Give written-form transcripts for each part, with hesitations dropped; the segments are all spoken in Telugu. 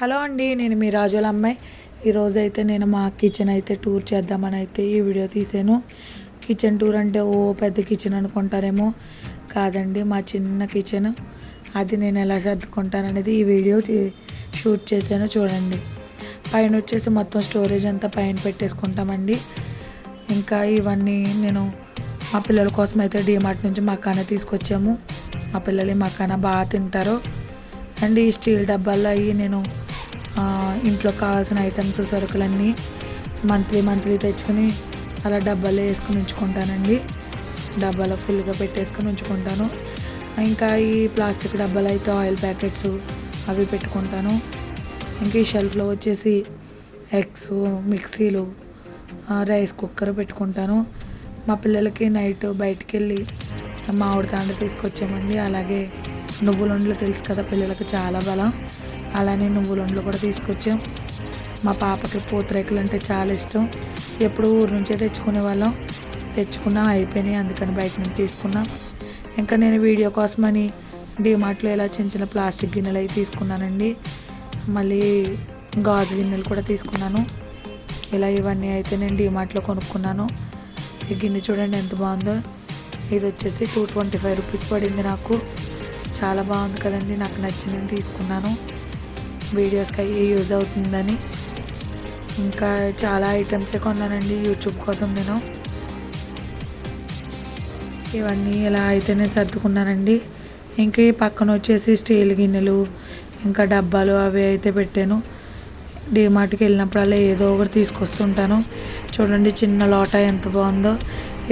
హలో అండి. నేను మీ రాజుల అమ్మాయి. ఈరోజైతే నేను మా కిచెన్ అయితే టూర్ చేద్దామని అయితే ఈ వీడియో తీసాను. కిచెన్ టూర్ అంటే ఓ పెద్ద కిచెన్ అనుకుంటారేమో, కాదండి, మా చిన్న కిచెన్. అది నేను ఎలా సర్దుకుంటాననేది ఈ వీడియో షూట్ చేశాను, చూడండి. పైన వచ్చేసి మొత్తం స్టోరేజ్ అంతా పైన పెట్టేసుకుంటామండి. ఇంకా ఇవన్నీ నేను మా పిల్లల కోసం అయితే డీమార్ట్ నుంచి మకానా తీసుకొచ్చాము. మా పిల్లలు ఈ మకానా బాగా తింటారు. అండ్ ఈ స్టీల్ డబ్బాల్లో అవి నేను ఇంట్లో కావాల్సిన ఐటమ్స్ సరుకులన్నీ మంత్లీ తెచ్చుకొని అలా డబ్బాలో వేసుకుని ఉంచుకుంటానండి. డబ్బాలో ఫుల్గా పెట్టేసుకొని ఉంచుకుంటాను. ఇంకా ఈ ప్లాస్టిక్ డబ్బాలు అయితే ఆయిల్ ప్యాకెట్స్ అవి పెట్టుకుంటాను. ఇంకా ఈ షెల్ఫ్లో వచ్చేసి ఎగ్స్, మిక్సీలు, రైస్ కుక్కర్ పెట్టుకుంటాను. మా పిల్లలకి నైట్ బయటికి వెళ్ళి మామిడి తాండ్ర తీసుకొచ్చామండి. అలాగే నువ్వులుండలు తెలుసు కదా, పిల్లలకు చాలా బలం. అలానే నువ్వులుండలు కూడా తీసుకొచ్చాం. మా పాపకి పూతరేకులు అంటే చాలా ఇష్టం. ఎప్పుడు ఊరు నుంచే తెచ్చుకునే వాళ్ళం. తెచ్చుకున్నాం, అయిపోయినాయి, అందుకని బయట నుంచి తీసుకున్నాం. ఇంకా నేను వీడియో కోసమని డీమార్ట్లో ఇలా చిన్న చిన్న ప్లాస్టిక్ గిన్నెలు అవి తీసుకున్నానండి. మళ్ళీ గాజు గిన్నెలు కూడా తీసుకున్నాను. ఇలా ఇవన్నీ అయితే నేను డీమార్ట్లో కొనుక్కున్నాను. ఈ గిన్నె చూడండి ఎంత బాగుందో. ఇది వచ్చేసి 225 రూపీస్ పడింది నాకు. చాలా బాగుంది కదండి, నాకు నచ్చిందని తీసుకున్నాను. వీడియోస్కి అయ్యి యూజ్ అవుతుందని. ఇంకా చాలా ఐటమ్సే కొన్నానండి యూట్యూబ్ కోసం నేను. ఇవన్నీ ఇలా అయితే నేను సర్దుకున్నానండి. ఇంకా ఈ పక్కన వచ్చేసి స్టీల్ గిన్నెలు, ఇంకా డబ్బాలు అవి అయితే పెట్టాను. డీమార్ట్కి వెళ్ళినప్పుడల్లా ఏదో ఒకటి తీసుకొస్తుంటాను. చూడండి చిన్న లోటా ఎంత బాగుందో.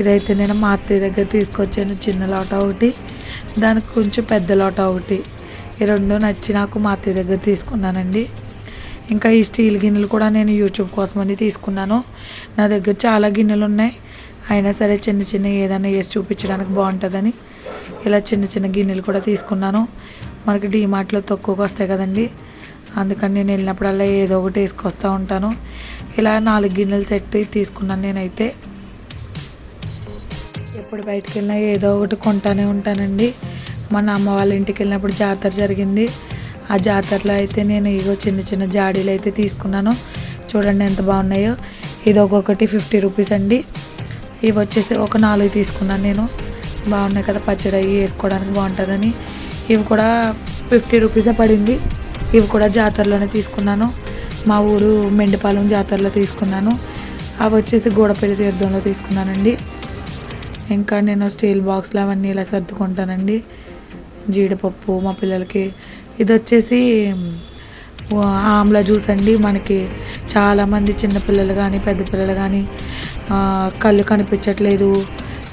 ఇదైతే నేను మా అత్తయ్య దగ్గర తీసుకొచ్చాను. చిన్న లోటా ఒకటి, దానికి కొంచెం పెద్ద లోటా ఒకటి. ఈ రెండు నచ్చి నాకు మా అత్తయ్య దగ్గర తీసుకున్నానండి. ఇంకా ఈ స్టీల్ గిన్నెలు కూడా నేను యూట్యూబ్ కోసమని తీసుకున్నాను. నా దగ్గర చాలా గిన్నెలు ఉన్నాయి, అయినా సరే చిన్న చిన్న ఏదైనా వేసి చూపించడానికి బాగుంటుందని ఇలా చిన్న చిన్న గిన్నెలు కూడా తీసుకున్నాను. మనకి డీమార్ట్లో తక్కువగా వస్తాయి కదండి, అందుకని నేను వెళ్ళినప్పుడల్లా ఏదో ఒకటి వేసుకొస్తూ ఉంటాను. ఇలా 4 గిన్నెల సెట్ తీసుకున్నాను నేనైతే. ఎప్పుడు బయటికి వెళ్ళినా ఏదో ఒకటి కొంటానే ఉంటానండి. మన అమ్మ వాళ్ళ ఇంటికి వెళ్ళినప్పుడు జాతర జరిగింది. ఆ జాతరలో అయితే నేను ఇగో చిన్న చిన్న జాడీలు అయితే తీసుకున్నాను. చూడండి ఎంత బాగున్నాయో. ఇది ఒక్కొక్కటి 50 రూపీస్ అండి. ఇవి వచ్చేసి ఒక 4 తీసుకున్నాను నేను. బాగున్నాయి కదా, పచ్చడి అవి వేసుకోవడానికి బాగుంటుందని. ఇవి కూడా 50 రూపీసే పడింది. ఇవి కూడా జాతరలోనే తీసుకున్నాను. మా ఊరు మెండిపాలెం జాతరలో తీసుకున్నాను. అవి వచ్చేసి గూడపల్లి తీర్థంలో తీసుకున్నానండి. ఇంకా నేను స్టీల్ బాక్స్లో అవన్నీ ఇలా సర్దుకుంటానండి. జీడిపప్పు మా పిల్లలకి. ఇది వచ్చేసి ఆమ్లా జ్యూస్ అండి. మనకి చాలామంది చిన్నపిల్లలు కానీ పెద్ద పిల్లలు కానీ కళ్ళు కనిపించట్లేదు,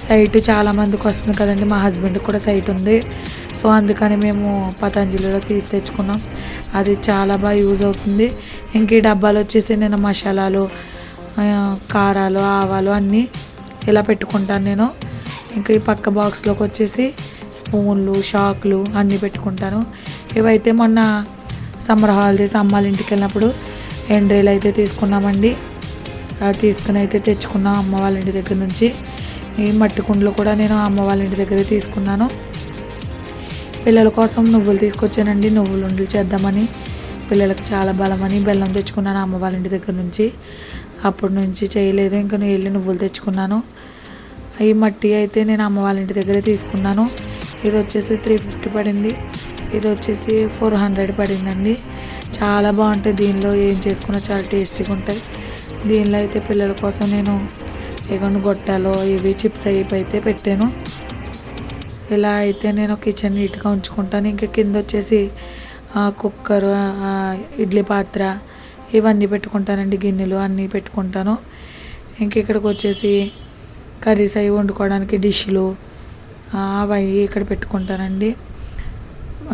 సైట్ చాలామందికి వస్తుంది కదండి. మా హస్బెండ్కి కూడా సైట్ ఉంది. సో అందుకని మేము పతంజలిలో తీసి తెచ్చుకున్నాం. అది చాలా బాగా యూజ్ అవుతుంది. ఇంక ఈ డబ్బాలు వచ్చేసి నేను మసాలాలు, కారాలు, ఆవాలు అన్నీ ఇలా పెట్టుకుంటాను నేను. ఇంకా ఈ పక్క బాక్స్లోకి వచ్చేసి స్పూన్లు, షాకులు అన్నీ పెట్టుకుంటాను. ఇవైతే మొన్న సమ్మర్ హాలిడేస్ అమ్మ వాళ్ళ ఇంటికి వెళ్ళినప్పుడు ఎండ్రీలు అయితే తీసుకున్నామండి. తీసుకుని అయితే తెచ్చుకున్నాం అమ్మ వాళ్ళ ఇంటి దగ్గర నుంచి. ఈ మట్టి కుండలు కూడా నేను అమ్మ వాళ్ళ ఇంటి దగ్గర తీసుకున్నాను. పిల్లల కోసం నువ్వులు తీసుకొచ్చానండి. నువ్వులు ఉండలు చేద్దామని, పిల్లలకు చాలా బలమని బెల్లం తెచ్చుకున్నాను అమ్మ వాళ్ళ ఇంటి దగ్గర నుంచి. అప్పటి నుంచి చేయలేదు, ఇంకా నేను వెళ్ళి నువ్వులు తెచ్చుకున్నాను. ఈ మట్టి అయితే నేను అమ్మ వాళ్ళ ఇంటి దగ్గరే తీసుకున్నాను. ఇది వచ్చేసి 350 పడింది. ఇది వచ్చేసి 400 పడిందండి. చాలా బాగుంటాయి. దీనిలో ఏం చేసుకున్నా చాలా టేస్టీగా ఉంటాయి. దీనిలో అయితే పిల్లల కోసం నేను ఏమన్నా గొట్టాలో ఇవి చిప్స్ అవి అయితే పెట్టాను. ఇలా అయితే నేను కిచెన్ నీట్గా ఉంచుకుంటాను. ఇంకా కింద వచ్చేసి కుక్కర్, ఇడ్లీ పాత్ర ఇవన్నీ పెట్టుకుంటానండి. గిన్నెలు అన్నీ పెట్టుకుంటాను. ఇంక ఇక్కడికి వచ్చేసి కర్రీస్ అవి వండుకోవడానికి డిష్లు అవి ఇక్కడ పెట్టుకుంటానండి.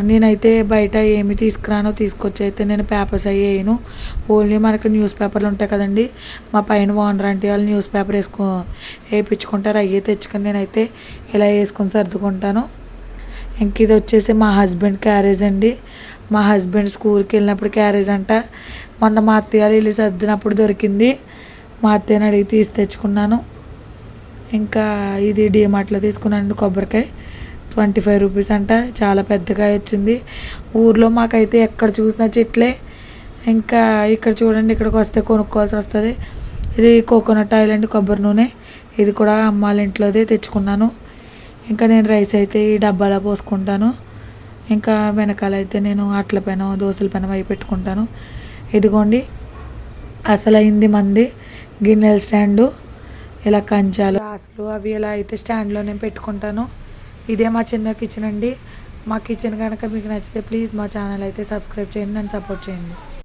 నేనైతే బయట ఏమి తీసుకురానో తీసుకొచ్చి అయితే నేను పేపర్స్ అవి వేయను. ఓన్లీ మనకి న్యూస్ పేపర్లు ఉంటాయి కదండి, మా పైన ఓనర్ అంటే వాళ్ళు న్యూస్ పేపర్ వేయించుకుంటారు. అవి తెచ్చుకొని నేనైతే ఇలా వేసుకొని సర్దుకుంటాను. ఇంక ఇది వచ్చేసి మా హస్బెండ్ క్యారేజ్ అండి. మా హస్బెండ్ స్కూల్కి వెళ్ళినప్పుడు క్యారేజ్ అంట. మొన్న మా అత్తయ్య వాళ్ళు ఇల్లు సర్దినప్పుడు దొరికింది. మా అత్తయ్యని అడిగి తీసి తెచ్చుకున్నాను. ఇంకా ఇది డీమార్ట్లో తీసుకున్నాను కొబ్బరికాయ. 25 రూపీస్ అంట. చాలా పెద్దగా వచ్చింది. ఊర్లో మాకైతే ఎక్కడ చూసినా చెట్లే. ఇంకా ఇక్కడ చూడండి, ఇక్కడికి వస్తే కొనుక్కోవాల్సి వస్తుంది. ఇది కోకోనట్ ఆయిల్ అండి, కొబ్బరి నూనె. ఇది కూడా అమ్మ వాళ్ళ ఇంట్లోదే తెచ్చుకున్నాను. ఇంకా నేను రైస్ అయితే ఈ డబ్బాలో పోసుకుంటాను. ఇంకా వెనకాల అయితే నేను అట్ల పెనం, దోశల పెనం అవి పెట్టుకుంటాను. ఇదిగోండి అసలు అయింది మంది గిన్నెల స్టాండు. ఇలా కంచాలు, గ్లాసులు అవి ఇలా అయితే స్టాండ్లో నేను పెట్టుకుంటాను. ఇదే మా చిన్న కిచెన్ అండి. మా కిచెన్ కనుక మీకు నచ్చితే ప్లీజ్ మా ఛానల్ అయితే సబ్స్క్రైబ్ చేయండి, నన్ను సపోర్ట్ చేయండి.